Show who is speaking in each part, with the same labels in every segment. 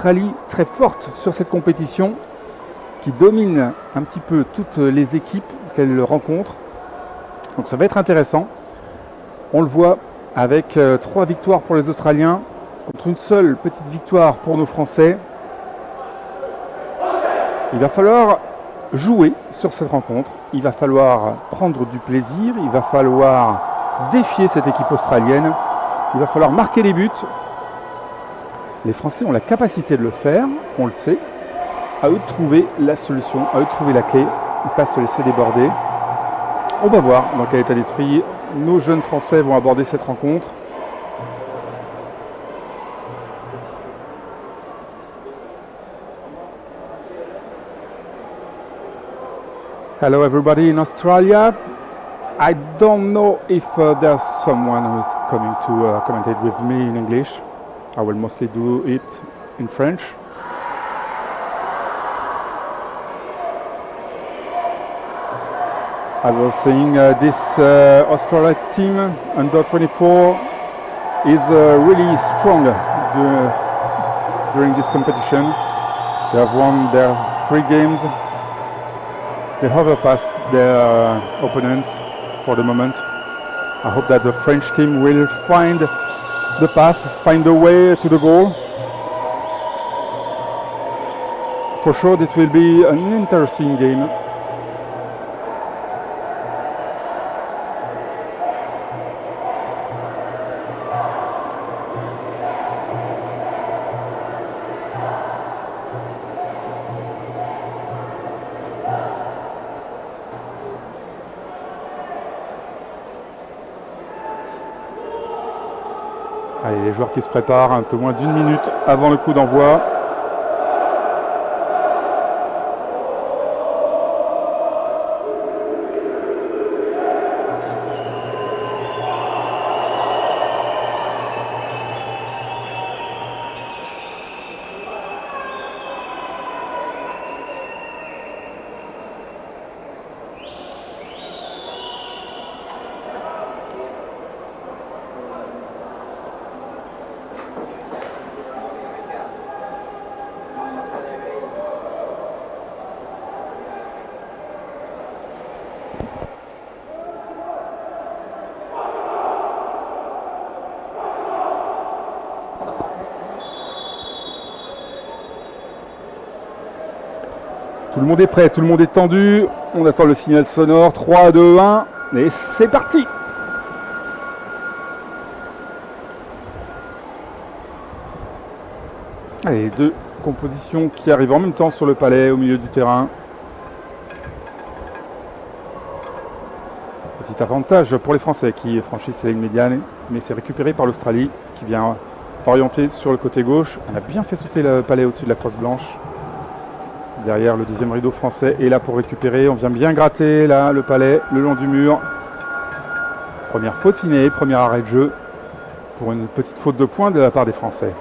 Speaker 1: l'Australie très forte sur cette compétition, qui domine un petit peu toutes les équipes qu'elle rencontre. Donc ça va être intéressant. On le voit avec 3 victoires pour les Australiens contre une seule petite victoire pour nos Français. Il va falloir jouer sur cette rencontre. Il va falloir prendre du plaisir. Il va falloir défier cette équipe australienne. Il va falloir marquer les buts. Les Français ont la capacité de le faire, on le sait. À eux de trouver la solution, à eux de trouver la clé, et pas se laisser déborder. On va voir dans quel état d'esprit nos jeunes Français vont aborder cette rencontre. Hello everybody in Australia. I don't know if there's someone who's coming to commentate with me in English. I will mostly do it in French. As I was saying, this Australia team under 24 is really strong during this competition. They have won their 3 games. They overpassed their opponents for the moment. I hope that the French team will find the path, find the way to the goal. For sure, this will be an interesting game. Allez, les joueurs qui se préparent un peu moins d'1 minute avant le coup d'envoi. Tout le monde est prêt, tout le monde est tendu. On attend le signal sonore. 3, 2, 1. Et c'est parti! Allez, 2 compositions qui arrivent en même temps sur le palais, au milieu du terrain. Petit avantage pour les Français qui franchissent la ligne médiane. Mais c'est récupéré par l'Australie qui vient orienter sur le côté gauche. On a bien fait sauter le palais au-dessus de la crosse blanche. Derrière, le deuxième rideau français est là pour récupérer. On vient bien gratter là le palais le long du mur. Première faute signée, premier arrêt de jeu pour une petite faute de poing de la part des Français.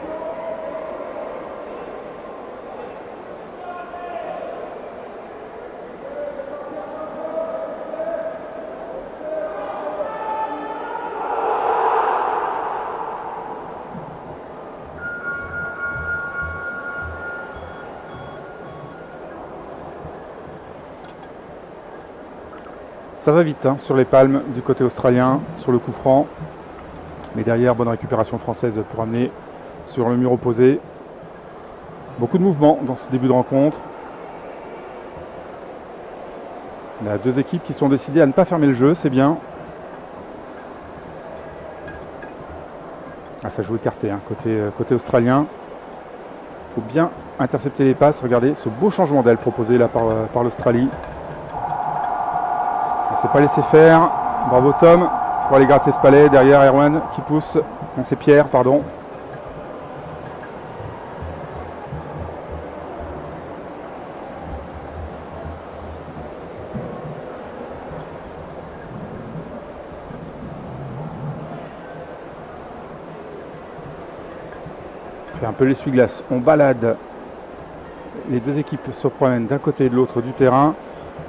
Speaker 1: Ça va vite sur les palmes du côté australien, sur le coup franc. Mais derrière, bonne récupération française pour amener sur le mur opposé. Beaucoup de mouvements dans ce début de rencontre. Il y a 2 équipes qui sont décidées à ne pas fermer le jeu, c'est bien. Ah, ça joue écarté côté australien. Il faut bien intercepter les passes. Regardez ce beau changement d'aile proposé là par l'Australie. On ne s'est pas laissé faire. Bravo Tom pour aller gratter ce palais. Derrière Erwan qui pousse. Non, c'est Pierre, pardon. On fait un peu l'essuie-glace. On balade. Les 2 équipes se promènent d'un côté et de l'autre du terrain.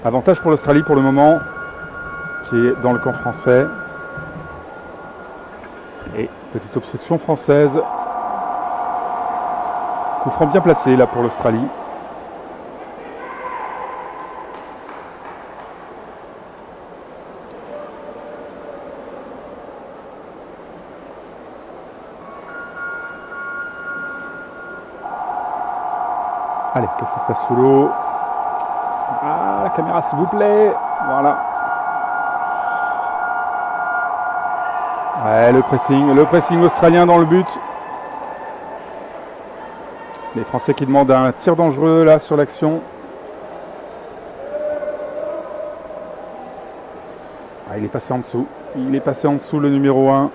Speaker 1: Avantage pour l'Australie pour le moment, qui est dans le camp français. Et petite obstruction française. Coup franc bien placé là pour l'Australie. Allez, qu'est-ce qui se passe sous l'eau? Ah, la caméra s'il vous plaît. Voilà. Ouais, le pressing australien dans le but. Les Français qui demandent un tir dangereux là sur l'action. Ah, il est passé en dessous. Il est passé en dessous le numéro 1.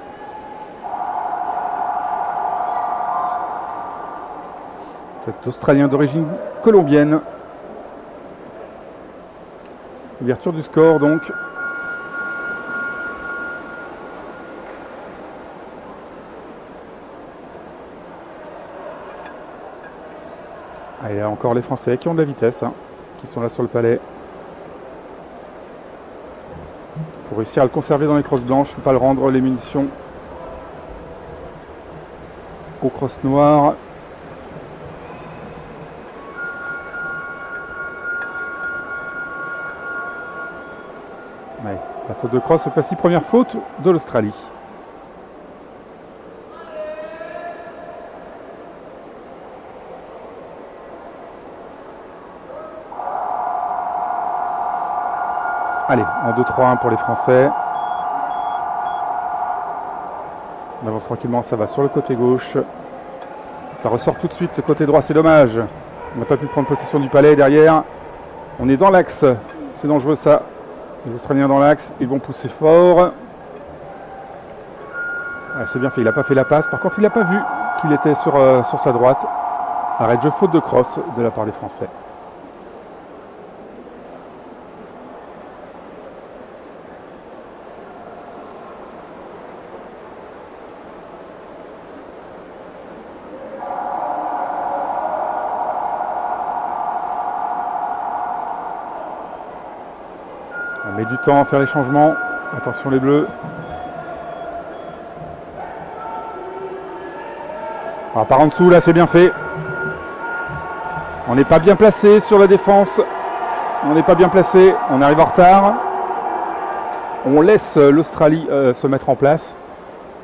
Speaker 1: Cet Australien d'origine colombienne. Ouverture du score donc. Ah, il y a encore les Français qui ont de la vitesse, hein, qui sont là sur le palais. Il faut réussir à le conserver dans les crosses blanches, ne pas le rendre les munitions aux crosses noires. Ouais, la faute de cross, cette fois-ci, première faute de l'Australie. Allez, en 2-3-1 pour les Français. On avance tranquillement, ça va sur le côté gauche. Ça ressort tout de suite côté droit, c'est dommage. On n'a pas pu prendre possession du palais derrière. On est dans l'axe, c'est dangereux ça. Les Australiens dans l'axe, ils vont pousser fort. Ah, c'est bien fait, il n'a pas fait la passe. Par contre, il n'a pas vu qu'il était sur sa droite. Arrêt de jeu, faute de cross de la part des Français. On met du temps à faire les changements. Attention les bleus. On part en dessous, là c'est bien fait. On n'est pas bien placé sur la défense. On n'est pas bien placé. On arrive en retard. On laisse l'Australie se mettre en place.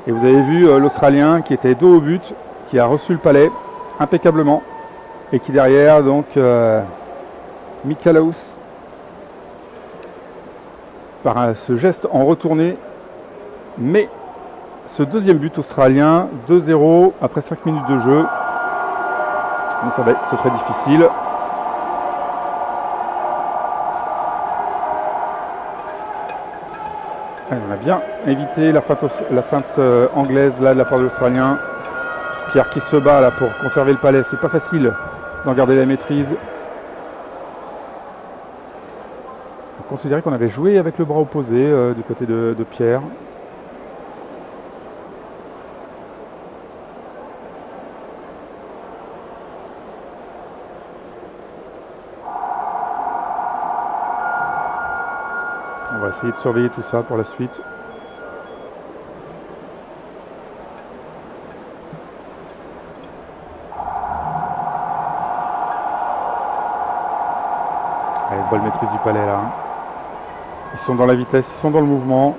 Speaker 1: Et vous avez vu l'Australien qui était dos au but, qui a reçu le palais impeccablement. Et qui derrière, donc, Mikalaus, par ce geste en retournée, mais ce deuxième but australien, 2-0 après 5 minutes de jeu. Donc ce serait difficile. Allez, on a bien évité la feinte anglaise là, de la part de l'Australien. Pierre qui se bat là pour conserver le palais, c'est pas facile d'en garder la maîtrise. Considérer qu'on avait joué avec le bras opposé du côté de Pierre. On va essayer de surveiller tout ça pour la suite. Allez, bonne maîtrise du palais là. Ils sont dans la vitesse, ils sont dans le mouvement.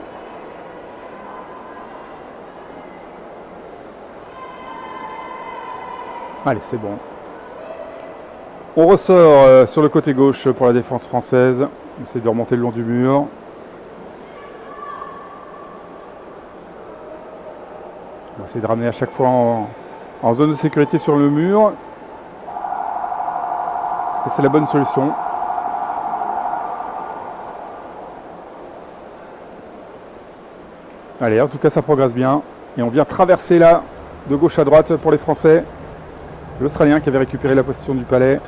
Speaker 1: Allez, c'est bon. On ressort sur le côté gauche pour la défense française. On essaie de remonter le long du mur. On va essayer de ramener à chaque fois en zone de sécurité sur le mur. Est-ce que c'est la bonne solution ? Allez, en tout cas, ça progresse bien. Et on vient traverser là, de gauche à droite pour les Français. L'Australien qui avait récupéré la possession du palais.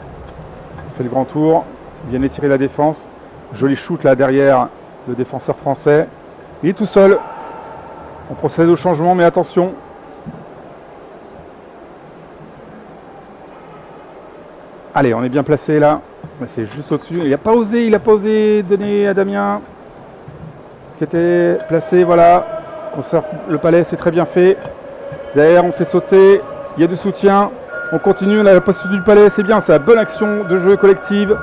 Speaker 1: Il fait le grand tour. Il vient étirer la défense. Joli shoot là derrière le défenseur français. Il est tout seul. On procède au changement, mais attention. Allez, on est bien placé là. C'est juste au-dessus. Il n'a pas osé donner à Damien qui était placé, voilà. Conserve le palais, c'est très bien fait. Derrière, on fait sauter. Il y a du soutien. On continue, on a la possession du palais, c'est bien, c'est la bonne action de jeu collective.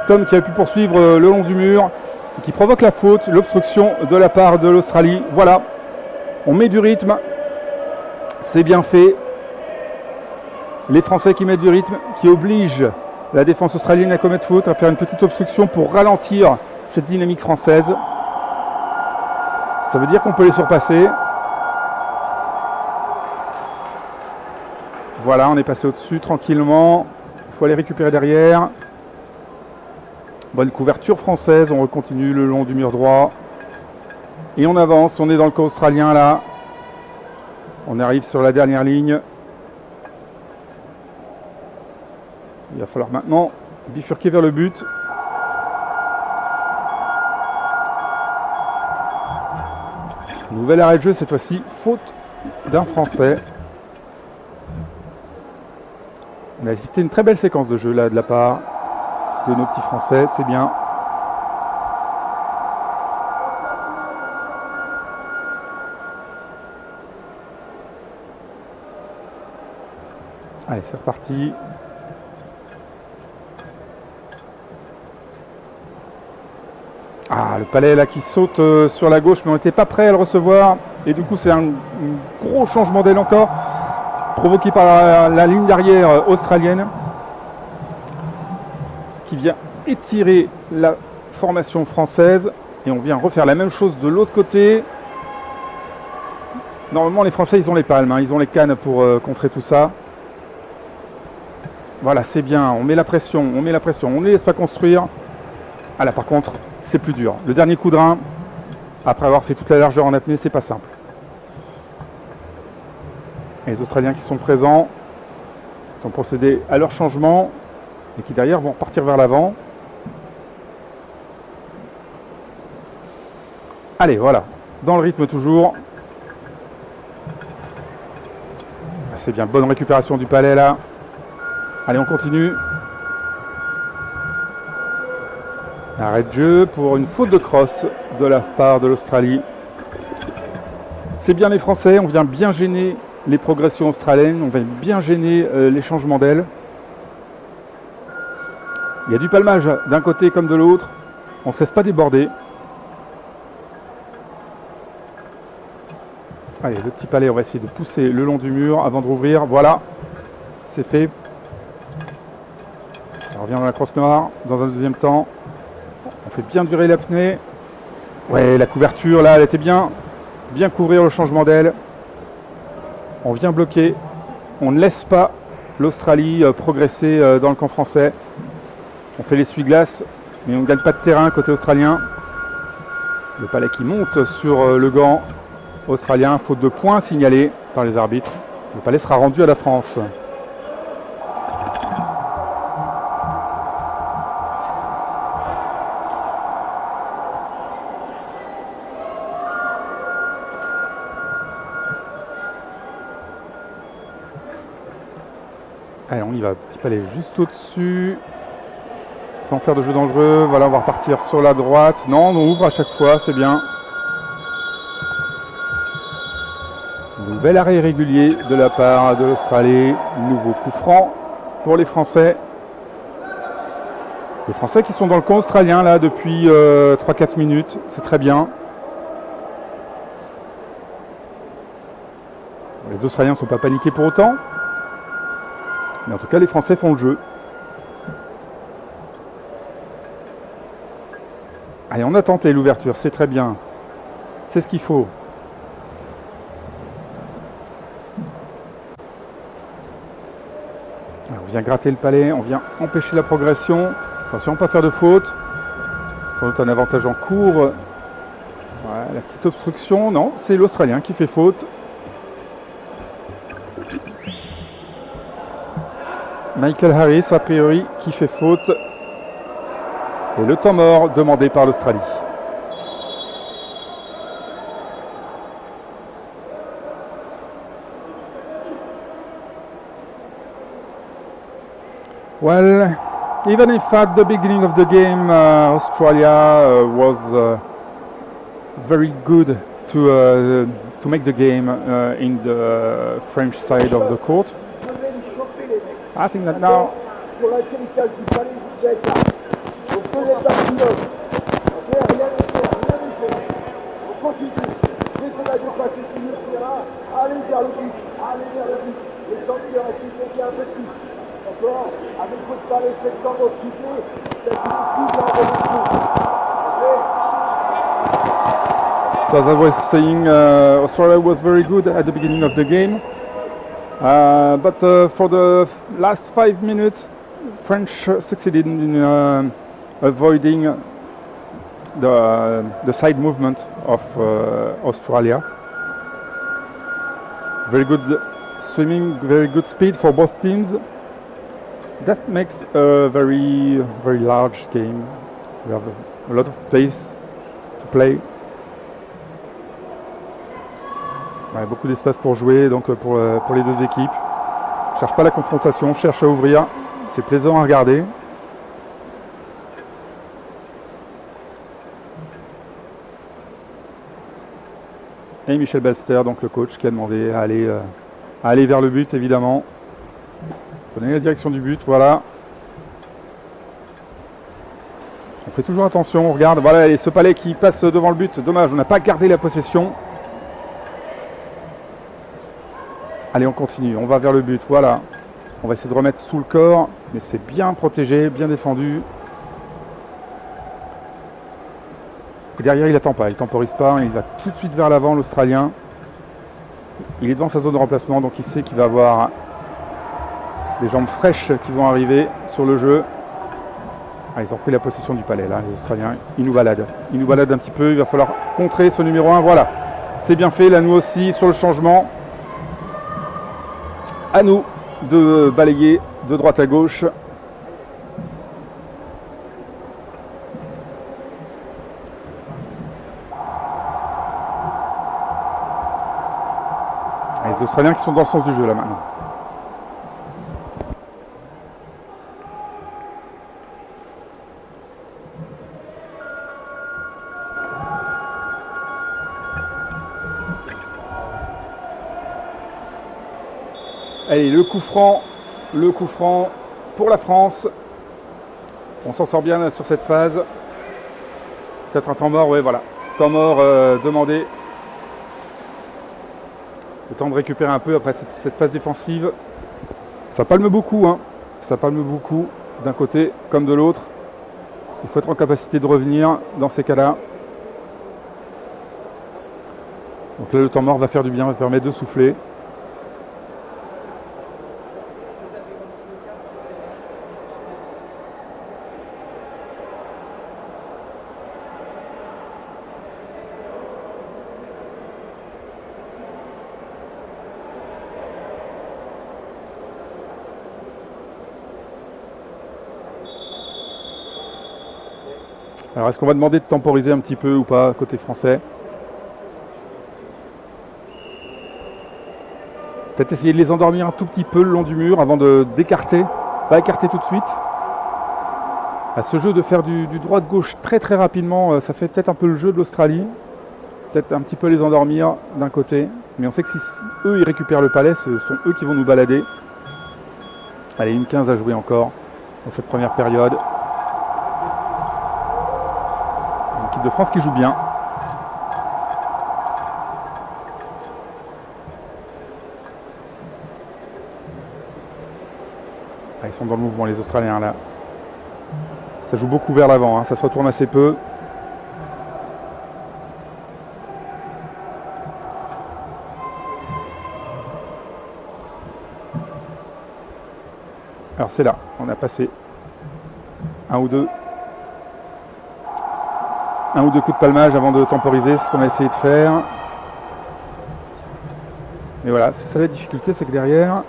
Speaker 1: Tom qui a pu poursuivre le long du mur, et qui provoque la faute, l'obstruction de la part de l'Australie. Voilà, on met du rythme, c'est bien fait. Les Français qui mettent du rythme, qui obligent la défense australienne à commettre faute, à faire une petite obstruction pour ralentir cette dynamique française. Ça veut dire qu'on peut les surpasser. Voilà, on est passé au-dessus tranquillement. Il faut aller récupérer derrière. Bonne couverture française, on continue le long du mur droit. Et on avance, on est dans le camp australien là. On arrive sur la dernière ligne. Il va falloir maintenant bifurquer vers le but. Nouvel arrêt de jeu, cette fois-ci, faute d'un Français. On a assisté à une très belle séquence de jeu là de la part de nos petits Français, c'est bien. Allez, c'est reparti. Ah, le palais là qui saute sur la gauche, mais on n'était pas prêt à le recevoir. Et du coup, c'est un gros changement d'aile encore, provoqué par la ligne d'arrière australienne, qui vient étirer la formation française. Et on vient refaire la même chose de l'autre côté. Normalement, les Français, ils ont les palmes, hein, ils ont les cannes pour contrer tout ça. Voilà, c'est bien, on met la pression, on ne les laisse pas construire. Ah là, par contre, c'est plus dur. Le dernier coup de rein, après avoir fait toute la largeur en apnée, c'est pas simple. Et les Australiens qui sont présents ont procédé à leur changement et qui derrière vont repartir vers l'avant. Allez, voilà, dans le rythme toujours. C'est bien, bonne récupération du palais là. Allez, on continue. Arrêt de jeu pour une faute de crosse de la part de l'Australie. C'est bien les Français, on vient bien gêner les progressions australiennes, on vient bien gêner les changements d'aile. Il y a du palmage d'un côté comme de l'autre, on ne se laisse pas déborder. Allez, le petit palais, on va essayer de pousser le long du mur avant de rouvrir. Voilà, c'est fait. Ça revient dans la crosse noire dans un deuxième temps. On fait bien durer l'apnée. Ouais, la couverture là, elle était bien couvrir le changement d'aile. On vient bloquer. On ne laisse pas l'Australie progresser dans le camp français. On fait l'essuie-glace, mais on ne gagne pas de terrain côté australien. Le palais qui monte sur le gant australien. Faute de points signalée par les arbitres. Le palais sera rendu à la France. Allez, on y va, petit palais juste au-dessus, sans faire de jeu dangereux. Voilà, on va repartir sur la droite. Non, on ouvre à chaque fois, c'est bien. Nouvel arrêt irrégulier de la part de l'Australie. Nouveau coup franc pour les Français. Les Français qui sont dans le camp australien là depuis 3-4 minutes, c'est très bien. Les Australiens ne sont pas paniqués pour autant. Mais en tout cas, les Français font le jeu. Allez, on a tenté l'ouverture, c'est très bien. C'est ce qu'il faut. Alors, on vient gratter le palais, on vient empêcher la progression. Attention, pas faire de faute. Sans doute un avantage en cours. Voilà, la petite obstruction. Non, c'est l'Australien qui fait faute. Michael Harris, a priori, qui fait faute. Et le temps mort demandé par l'Australie. Well, even if at the beginning of the game Australia was very good to make the game in the French side of the court, I think that now
Speaker 2: Sur l'atterrissage du palais vous êtes au feu pas pilote. Rien n'est fait, rien n'est fait. On continue. Dès qu'on a dépassé tout le terrain, allez vers le but, allez vers le but. Les champions ont été un peu plus. D'accord. Avec votre palais 700 d'autres cités, c'est une cible en revenue.
Speaker 1: So as I was saying, Australia was very good at the beginning of the game, but for the last 5 minutes, French succeeded in avoiding the side movement of Australia. Very good swimming, very good speed for both teams. That makes a very large game. We have a lot of place to play. Ouais, beaucoup d'espace pour jouer, donc pour les deux équipes. Je cherche pas la confrontation, je cherche à ouvrir. C'est plaisant à regarder. Et Michel Belster, donc le coach, qui a demandé à aller vers le but, évidemment. Donner la direction du but, voilà. On fait toujours attention, on regarde. Voilà, et ce palais qui passe devant le but. Dommage, on n'a pas gardé la possession. Allez, on continue, on va vers le but, voilà. On va essayer de remettre sous le corps, mais c'est bien protégé, bien défendu. Et derrière, il n'attend pas, il ne temporise pas, il va tout de suite vers l'avant, l'Australien. Il est devant sa zone de remplacement, donc il sait qu'il va avoir des jambes fraîches qui vont arriver sur le jeu. Ah, ils ont pris la possession du palais, là, les Australiens. Ils nous baladent un petit peu, il va falloir contrer ce numéro 1, voilà. C'est bien fait, là, nous aussi, sur le changement. À nous de balayer de droite à gauche. Et les Australiens qui sont dans le sens du jeu là maintenant. Allez, le coup franc pour la France. On s'en sort bien là, sur cette phase. Peut-être un temps mort, ouais, voilà. Temps mort demandé. Le temps de récupérer un peu après cette phase défensive. Ça palme beaucoup, hein. Ça palme beaucoup d'un côté comme de l'autre. Il faut être en capacité de revenir dans ces cas-là. Donc là, le temps mort va faire du bien, va permettre de souffler. Alors, est-ce qu'on va demander de temporiser un petit peu ou pas côté français? Peut-être essayer de les endormir un tout petit peu le long du mur avant d'écarter. Pas écarter tout de suite. À ce jeu de faire du droite-gauche très très rapidement, ça fait peut-être un peu le jeu de l'Australie. Peut-être un petit peu les endormir d'un côté. Mais on sait que si eux ils récupèrent le palais, ce sont eux qui vont nous balader. Allez, une 15 à jouer encore dans cette première période. L'équipe de France qui joue bien. Ah, ils sont dans le mouvement les Australiens là. Ça joue beaucoup vers l'avant, hein. Ça se retourne assez peu. Alors c'est là, on a passé un ou deux coups de palmage avant de temporiser, c'est ce qu'on a essayé de faire. Mais voilà, c'est ça la difficulté, c'est que derrière,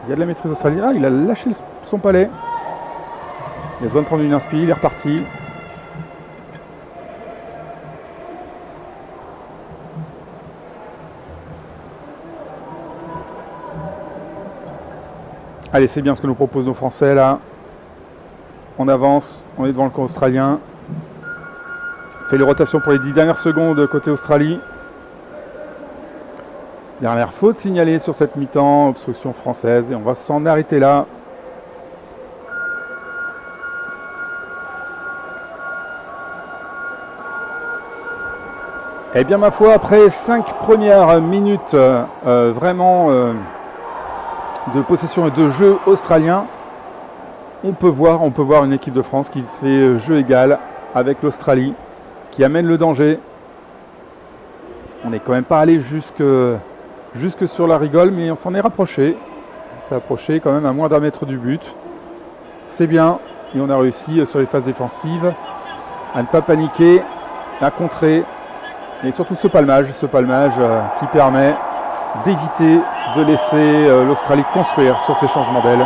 Speaker 1: il y a de la maîtrise australienne. Ah, il a lâché son palais. Il a besoin de prendre une inspi, il est reparti. Allez, c'est bien ce que nous proposent nos Français là. On avance, on est devant le camp australien. Fait les rotations pour les 10 dernières secondes côté Australie. Dernière faute signalée sur cette mi-temps, obstruction française, et on va s'en arrêter là. Eh bien, ma foi, après 5 premières minutes vraiment de possession et de jeu australien, on peut voir une équipe de France qui fait jeu égal avec l'Australie, qui amène le danger. On n'est quand même pas allé jusque sur la rigole, mais on s'en est rapproché. On s'est approché quand même à moins d'1 mètre du but. C'est bien, et on a réussi sur les phases défensives à ne pas paniquer, à contrer. Et surtout ce palmage qui permet d'éviter de laisser l'Australie construire sur ces changements d'aile.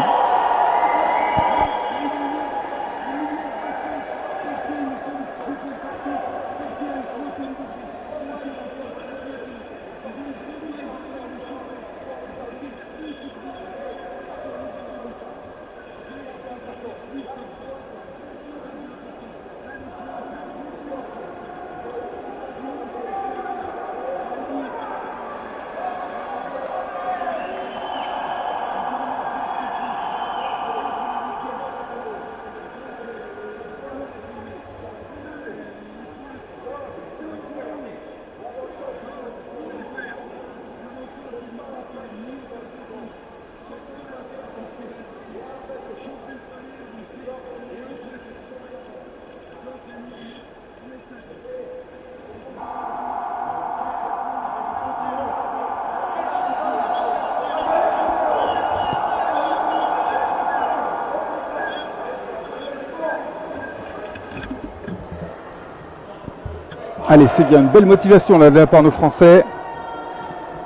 Speaker 1: Allez, c'est bien, une belle motivation là, de la part de nos Français.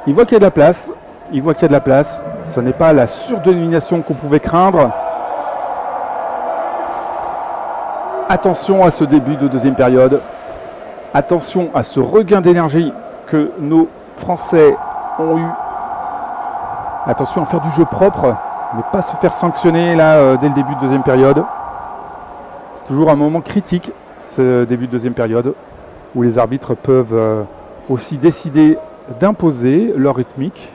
Speaker 1: Ils voient qu'il y a de la place. Ce n'est pas la surdomination qu'on pouvait craindre. Attention à ce début de deuxième période. Attention à ce regain d'énergie que nos Français ont eu. Attention à faire du jeu propre. Ne pas se faire sanctionner là dès le début de deuxième période. C'est toujours un moment critique, ce début de deuxième période, où les arbitres peuvent aussi décider d'imposer leur rythmique,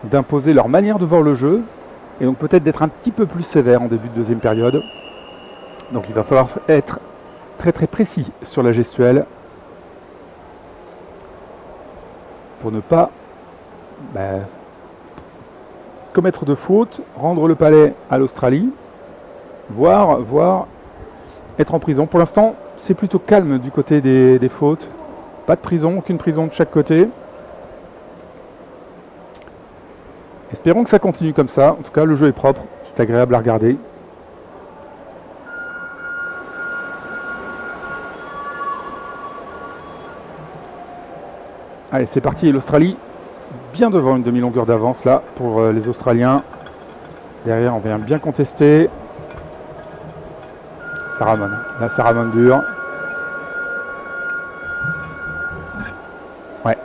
Speaker 1: d'imposer leur manière de voir le jeu, et donc peut-être d'être un petit peu plus sévère en début de deuxième période. Donc il va falloir être très très précis sur la gestuelle pour ne pas commettre de fautes, rendre le palais à l'Australie, voire être en prison. Pour l'instant, c'est plutôt calme du côté des fautes. Pas de prison, aucune prison de chaque côté. Espérons que ça continue comme ça. En tout cas, le jeu est propre. C'est agréable à regarder. Allez, c'est parti. Et l'Australie, bien devant une demi-longueur d'avance là pour les Australiens. Derrière, on vient bien contester. Ça ramène. Là, ça ramène dur. Ouais.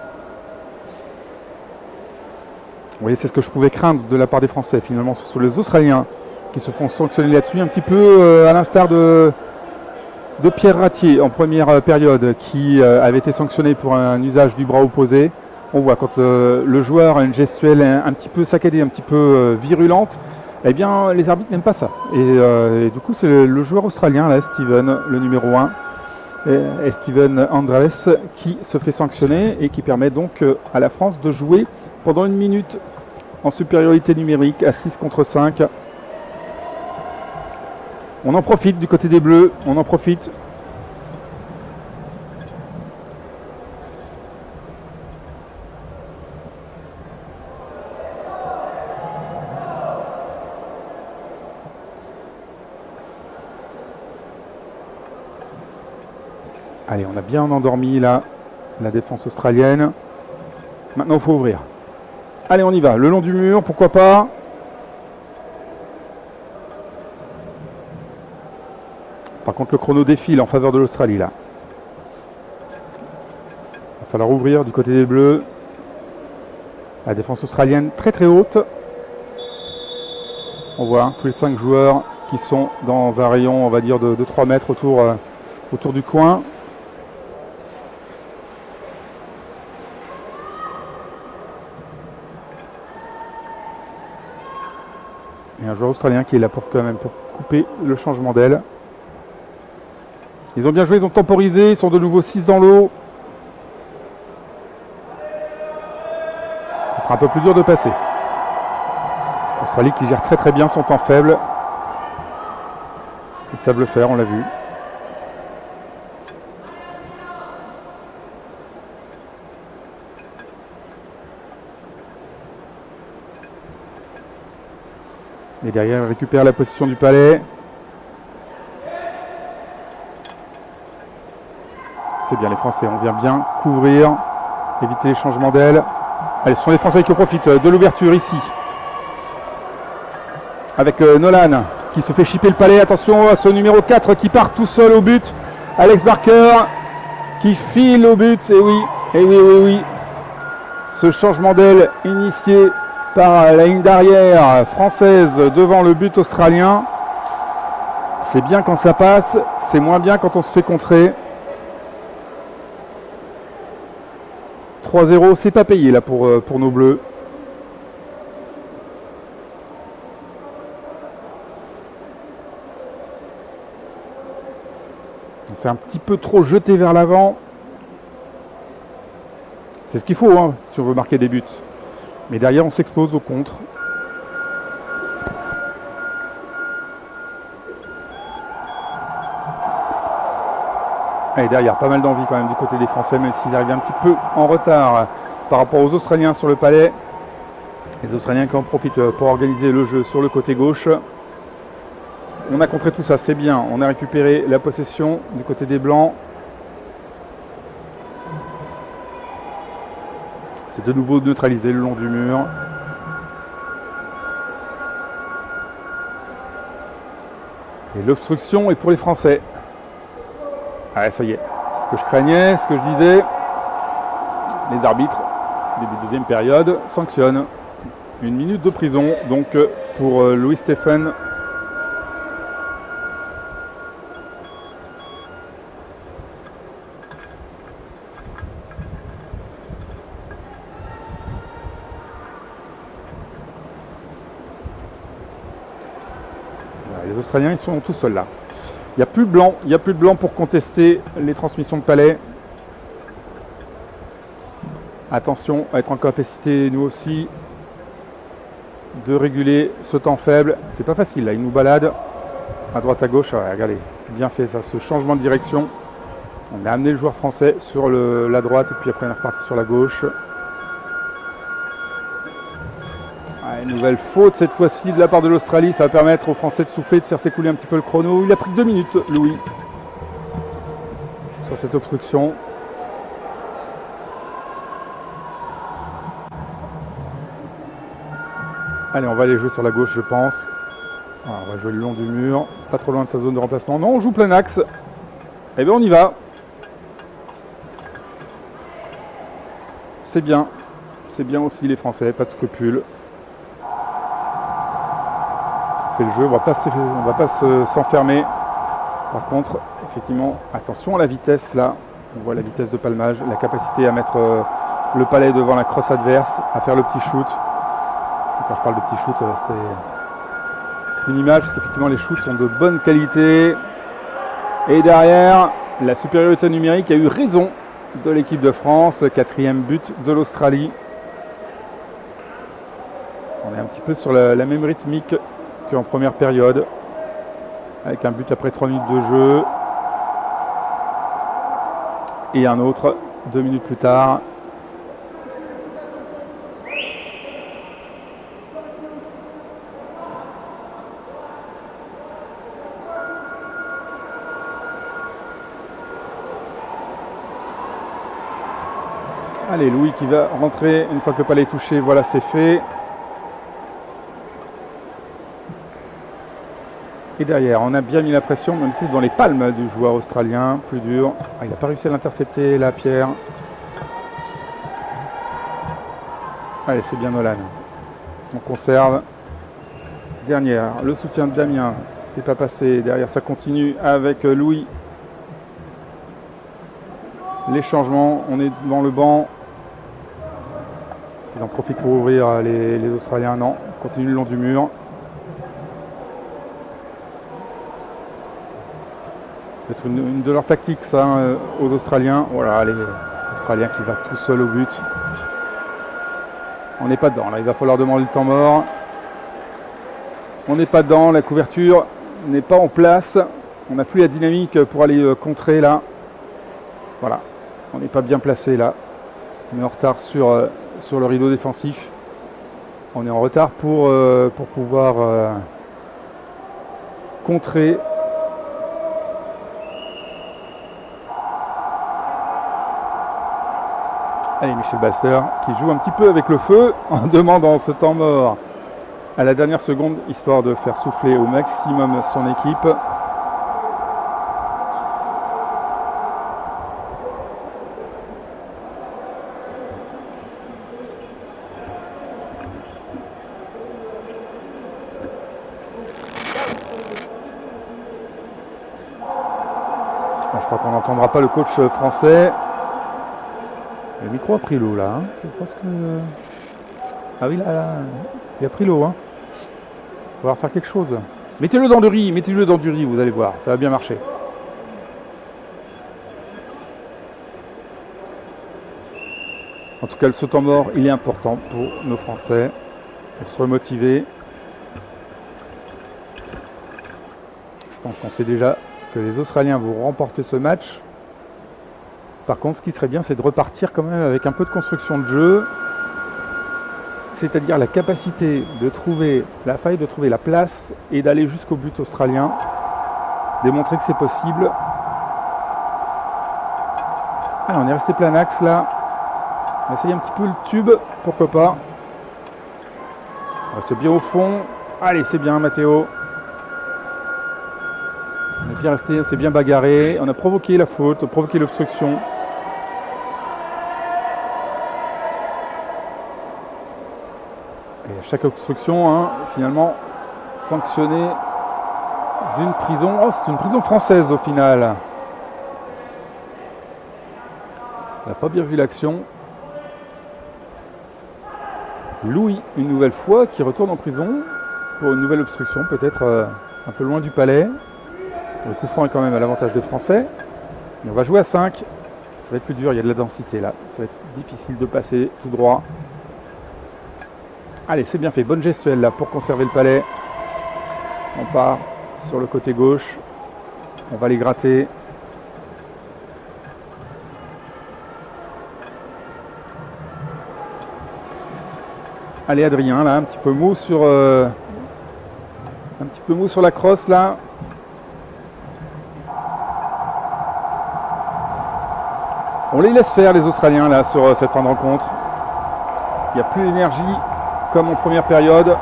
Speaker 1: Vous voyez, c'est ce que je pouvais craindre de la part des Français. Finalement, ce sont les Australiens qui se font sanctionner là-dessus. Un petit peu à l'instar de Pierre Ratier en première période qui avait été sanctionné pour un usage du bras opposé. On voit quand le joueur a une gestuelle un petit peu saccadée, un petit peu virulente, eh bien les arbitres n'aiment pas ça. Et du coup c'est le joueur australien, là, Steven, le numéro 1, et Steven Andrés, qui se fait sanctionner et qui permet donc à la France de jouer pendant 1 minute en supériorité numérique à 6 contre 5. On en profite du côté des Bleus, on en profite. Allez, on a bien endormi là la défense australienne. Maintenant, il faut ouvrir. Allez, on y va. Le long du mur, pourquoi pas. Par contre, le chrono défile en faveur de l'Australie là. Il va falloir ouvrir du côté des Bleus. La défense australienne très très haute. On voit tous les 5 joueurs qui sont dans un rayon, on va dire, de 3 mètres autour du coin. Il y a un joueur australien qui est là pour quand même pour couper le changement d'aile. Ils ont bien joué, ils ont temporisé, ils sont de nouveau 6 dans l'eau. Ce sera un peu plus dur de passer. L'Australie qui gère très très bien son temps faible. Ils savent le faire, on l'a vu. Et derrière, il récupère la position du palais. C'est bien les Français, on vient bien couvrir, éviter les changements d'aile. Allez, ce sont les Français qui profitent de l'ouverture ici. Avec Nolan qui se fait chipper le palais. Attention à ce numéro 4 qui part tout seul au but. Alex Barker qui file au but. Et oui, et oui, oui, oui. Ce changement d'aile initié par la ligne d'arrière française devant le but australien. C'est bien quand ça passe, c'est moins bien quand on se fait contrer. 3-0, c'est pas payé là pour nos Bleus. C'est un petit peu trop jeté vers l'avant. C'est ce qu'il faut hein, si on veut marquer des buts. Mais derrière, on s'expose au contre. Et derrière, pas mal d'envie quand même du côté des Français, même s'ils arrivent un petit peu en retard par rapport aux Australiens sur le palais. Les Australiens qui en profitent pour organiser le jeu sur le côté gauche. On a contré tout ça, c'est bien. On a récupéré la possession du côté des Blancs. C'est de nouveau neutralisé le long du mur. Et l'obstruction est pour les Français. Ah, ça y est, c'est ce que je craignais, ce que je disais. Les arbitres, début de deuxième période, sanctionnent 1 minute de prison. Donc pour Louis Stephen. Les Australiens, ils sont tous seuls là. Il n'y a plus de blanc, pour contester les transmissions de palais. Attention à être en capacité, nous aussi, de réguler ce temps faible. C'est pas facile là, il nous balade à droite à gauche. Ouais, regardez, c'est bien fait ça, ce changement de direction. On a amené le joueur français sur la droite et puis après on est reparti sur la gauche. Une nouvelle faute cette fois-ci de la part de l'Australie. Ça va permettre aux Français de souffler, de faire s'écouler un petit peu le chrono. Il a pris 2 minutes, Louis, sur cette obstruction. Allez, on va aller jouer sur la gauche, je pense. Voilà, on va jouer le long du mur, pas trop loin de sa zone de remplacement. Non, on joue plein axe. Eh bien, on y va. C'est bien. C'est bien aussi les Français, pas de scrupules. Fait le jeu, on va pas s'enfermer. Par contre, effectivement, attention à la vitesse là. On voit la vitesse de palmage, la capacité à mettre le palais devant la crosse adverse, à faire le petit shoot. Et quand je parle de petit shoot, c'est une image parce qu'effectivement les shoots sont de bonne qualité. Et derrière, la supériorité numérique a eu raison de l'équipe de France. 4e but de l'Australie. On est un petit peu sur la même rythmique qu'en première période, avec un but après 3 minutes de jeu et un autre 2 minutes plus tard. Allez, Louis qui va rentrer une fois que le palais est touché, voilà, c'est fait. Et derrière, on a bien mis la pression, mais on était dans les palmes du joueur australien, plus dur. Ah, il n'a pas réussi à l'intercepter, là, Pierre. Allez, c'est bien Nolan. On conserve. Dernière, le soutien de Damien, c'est pas passé. Derrière, ça continue avec Louis. Les changements, on est devant le banc. Est-ce qu'ils en profitent pour ouvrir les Australiens? Non, on continue le long du mur. Peut-être une de leurs tactiques, ça, aux Australiens. Voilà, les Australiens qui va tout seul au but. On n'est pas dedans, là, il va falloir demander le temps mort. On n'est pas dedans, la couverture n'est pas en place. On n'a plus la dynamique pour aller contrer, là. Voilà, on n'est pas bien placé, là. On est en retard sur le rideau défensif. On est en retard pour pouvoir contrer. Allez, Michel Baster qui joue un petit peu avec le feu en demandant ce temps mort à la dernière seconde, histoire de faire souffler au maximum son équipe. Je crois qu'on n'entendra pas le coach français. Le micro a pris l'eau là. Je pense que. Ah oui, là, il a pris l'eau. Il va falloir faire quelque chose. Mettez-le dans du riz, vous allez voir, ça va bien marcher. En tout cas, ce temps mort, il est important pour nos Français, pour se remotiver. Je pense qu'on sait déjà que les Australiens vont remporter ce match. Par contre, ce qui serait bien, c'est de repartir quand même avec un peu de construction de jeu. C'est-à-dire la capacité de trouver la faille, de trouver la place et d'aller jusqu'au but australien. Démontrer que c'est possible. Ah, on est resté plein axe là. On va essayer un petit peu le tube, pourquoi pas. On reste bien au fond. Allez, c'est bien, Matteo. On est bien resté, c'est bien bagarré. On a provoqué la faute, on a provoqué l'obstruction. Et à chaque obstruction, finalement, sanctionné d'une prison. Oh, c'est une prison française au final. On n'a pas bien vu l'action. Louis, une nouvelle fois, qui retourne en prison pour une nouvelle obstruction, peut-être un peu loin du palais. Le coup franc est quand même à l'avantage des Français. Mais on va jouer à 5. Ça va être plus dur, il y a de la densité là. Ça va être difficile de passer tout droit. Allez, c'est bien fait. Bonne gestuelle là pour conserver le palais. On part sur le côté gauche. On va les gratter. Allez, Adrien, là, un petit peu mou sur la crosse là. On les laisse faire, les Australiens, là, sur cette fin de rencontre. Il n'y a plus l'énergie, comme en première période,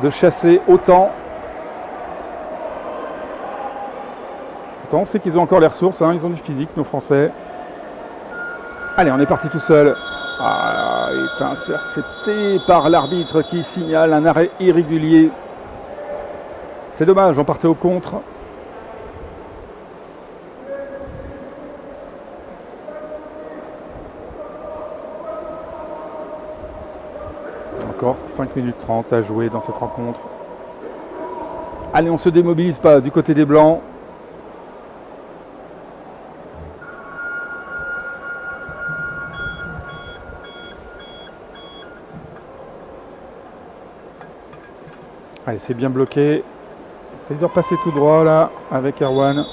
Speaker 1: de chasser autant. Pourtant, on sait qu'ils ont encore les ressources, ils ont du physique, nos Français. Allez, on est parti tout seul. Ah, il est intercepté par l'arbitre qui signale un arrêt irrégulier. C'est dommage, on partait au contre. Encore 5 minutes 30 à jouer dans cette rencontre. Allez, on ne se démobilise pas du côté des Blancs. Allez, c'est bien bloqué. Ça doit passer tout droit là avec Erwan.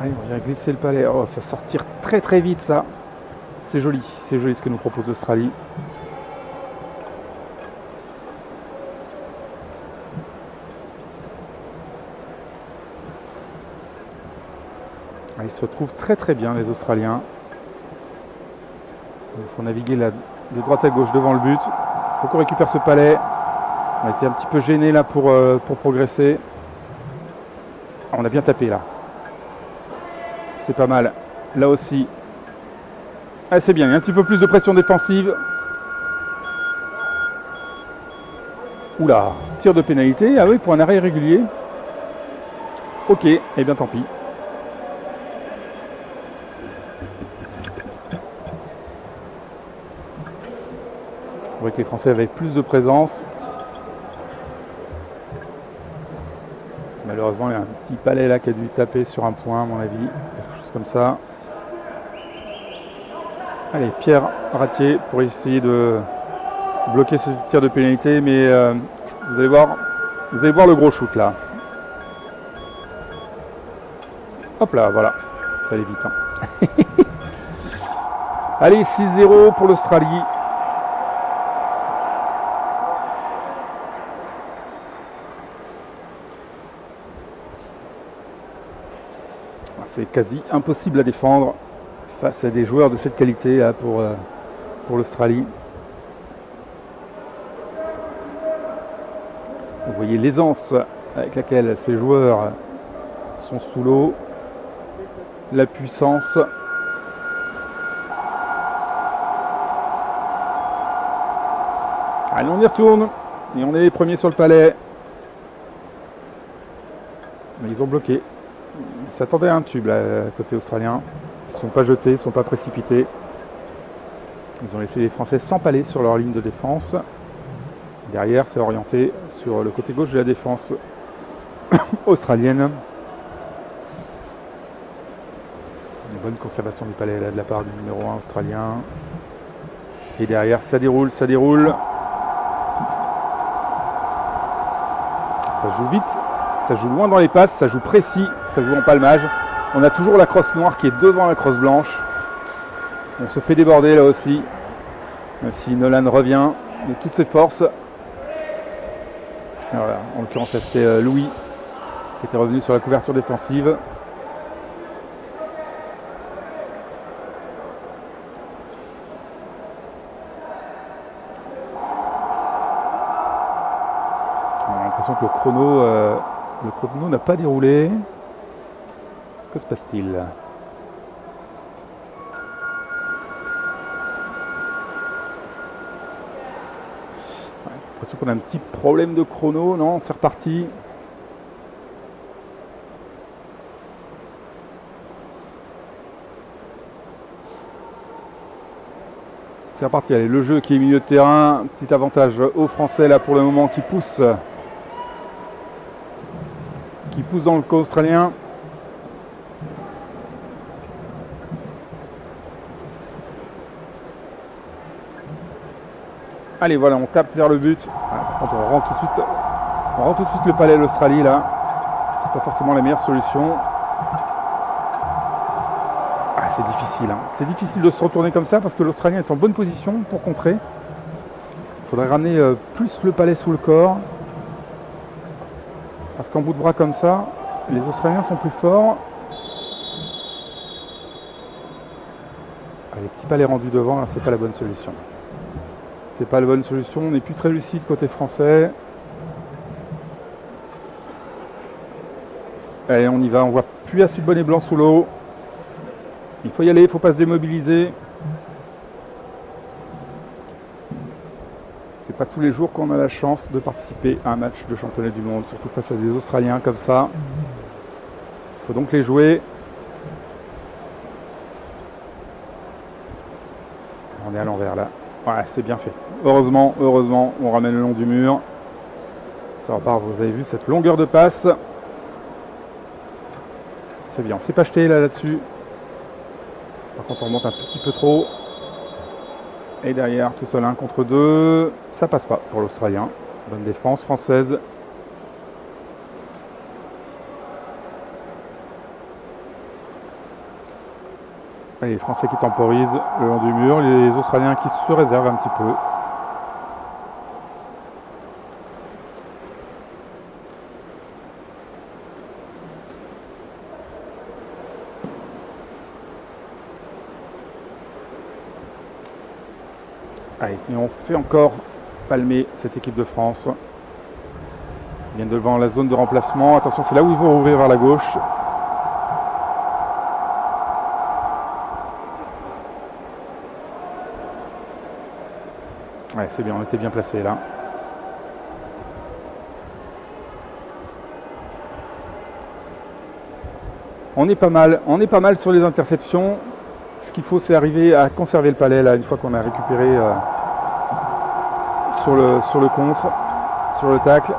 Speaker 1: Allez, on vient glisser le palais. Oh, ça sortir très très vite ça. C'est joli ce que nous propose l'Australie. Ils se trouvent très très bien les Australiens. Il faut naviguer là, de droite à gauche devant le but. Il faut qu'on récupère ce palais. On a été un petit peu gêné là pour progresser. On a bien tapé là. C'est pas mal. Là aussi. Ah, c'est bien, il y a un petit peu plus de pression défensive. Oula, tir de pénalité. Ah oui, pour un arrêt irrégulier. Ok, et bien tant pis. Je trouvais que les Français avaient plus de présence. Malheureusement, il y a un petit palais là qui a dû taper sur un point, à mon avis. Quelque chose comme ça. Allez, Pierre Ratier pour essayer de bloquer ce tir de pénalité, mais vous allez voir le gros shoot là. Hop là, voilà, ça allait vite. Hein. Allez, 6-0 pour l'Australie. C'est quasi impossible à défendre face à des joueurs de cette qualité là, pour l'Australie. Vous voyez l'aisance avec laquelle ces joueurs sont sous l'eau, la puissance. Allez, on y retourne et on est les premiers sur le palais. Mais ils ont bloqué. Ils s'attendaient à un tube là, côté australien. Ils ne sont pas jetés, ils ne sont pas précipités. Ils ont laissé les Français s'empaler sur leur ligne de défense. Derrière, c'est orienté sur le côté gauche de la défense australienne. Une bonne conservation du palais là, de la part du numéro 1 australien. Et derrière, ça déroule, ça déroule. Ça joue vite, ça joue loin dans les passes, ça joue précis, ça joue en palmage. On a toujours la crosse noire qui est devant la crosse blanche. On se fait déborder là aussi. Même si Nolan revient de toutes ses forces. Alors là, en l'occurrence, c'était Louis qui était revenu sur la couverture défensive. On a l'impression que le chrono n'a pas déroulé. Que se passe-t-il ? J'ai l'impression qu'on a un petit problème de chrono. Non, c'est reparti. C'est reparti. Allez, le jeu qui est milieu de terrain. Petit avantage aux Français là pour le moment qui pousse dans le camp australien. Allez, voilà, on tape vers le but. On rentre tout de suite le palais l'Australie là. C'est pas forcément la meilleure solution. Ah, c'est difficile. Hein. C'est difficile de se retourner comme ça parce que l'Australien est en bonne position pour contrer. Il faudrait ramener plus le palais sous le corps. Parce qu'en bout de bras comme ça, les Australiens sont plus forts. Ah, les petits palais rendus devant, là, c'est pas la bonne solution. C'est pas la bonne solution, on n'est plus très lucide côté français. Allez, on y va, on voit plus assez de bonnets blancs sous l'eau. Il faut y aller, il ne faut pas se démobiliser. C'est pas tous les jours qu'on a la chance de participer à un match de championnat du monde, surtout face à des Australiens comme ça. Il faut donc les jouer. On est à l'envers là. Ouais, c'est bien fait. Heureusement, on ramène le long du mur. Ça repart, vous avez vu cette longueur de passe. C'est bien, on s'est pas jeté là-dessus. Par contre, on remonte un tout petit peu trop. Et derrière, tout seul 1 contre 2. Ça passe pas pour l'Australien. Bonne défense française. Allez, les Français qui temporisent le long du mur, les Australiens qui se réservent un petit peu. Allez, et on fait encore palmer cette équipe de France. Ils viennent devant la zone de remplacement. Attention, c'est là où ils vont ouvrir vers la gauche. Ouais, c'est bien, on était bien placé là. On est pas mal sur les interceptions. Ce qu'il faut, c'est arriver à conserver le palais là, une fois qu'on a récupéré sur le contre, sur le tacle.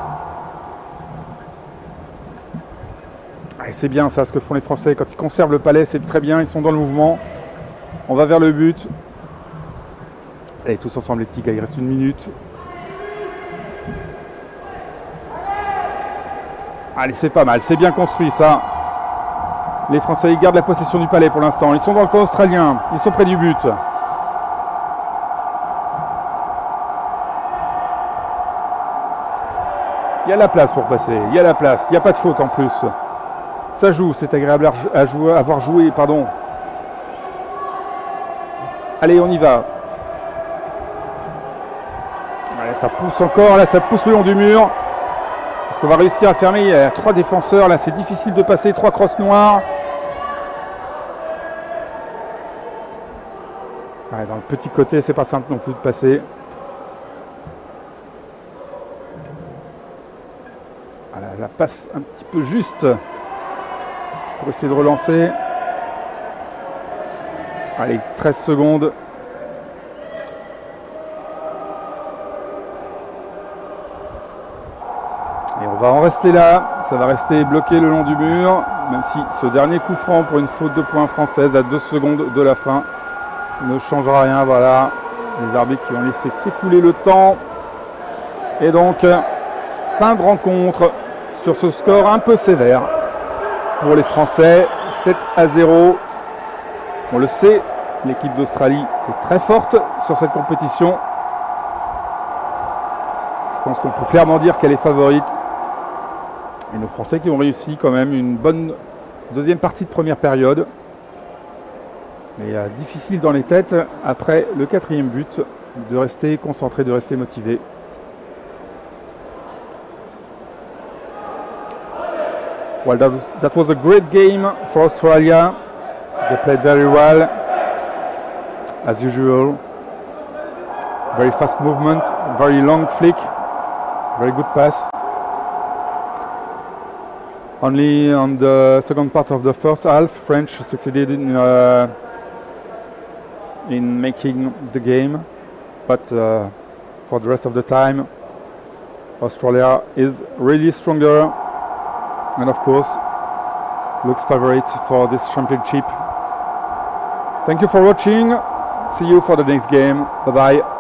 Speaker 1: Et c'est bien ça ce que font les Français. Quand ils conservent le palais, c'est très bien. Ils sont dans le mouvement. On va vers le but. Allez, tous ensemble les petits gars, il reste 1 minute. Allez, c'est pas mal, c'est bien construit ça. Les Français, ils gardent la possession du palais pour l'instant. Ils sont dans le camp australien, ils sont près du but. Il y a la place pour passer, il y a la place, il n'y a pas de faute en plus. Ça joue, c'est agréable à avoir joué, pardon. Allez, on y va. Allez, ça pousse encore, là ça pousse le long du mur. Est-ce qu'on va réussir à fermer? Il y a 3 défenseurs, là c'est difficile de passer, 3 crosses noires. Ouais, dans le petit côté, c'est pas simple non plus de passer. Voilà, la passe un petit peu juste pour essayer de relancer. Allez, 13 secondes. Et on va en rester là, ça va rester bloqué le long du mur, même si ce dernier coup franc pour une faute de points française à 2 secondes de la fin ne changera rien. Voilà, les arbitres qui vont laisser s'écouler le temps. Et donc, fin de rencontre sur ce score un peu sévère pour les Français, 7-0. On le sait, l'équipe d'Australie est très forte sur cette compétition. Je pense qu'on peut clairement dire qu'elle est favorite. Et nos Français qui ont réussi quand même une bonne deuxième partie de première période. Mais difficile dans les têtes après le 4e but de rester concentré, de rester motivé. Well, that was a great game for Australia. They played very well, as usual. Very fast movement, very long flick, very good pass. Only on the second part of the first half, French succeeded in making the game, but for the rest of the time, Australia is really stronger, and of course, looks favorite for this championship. Thank you for watching. See you for the next game. Bye bye.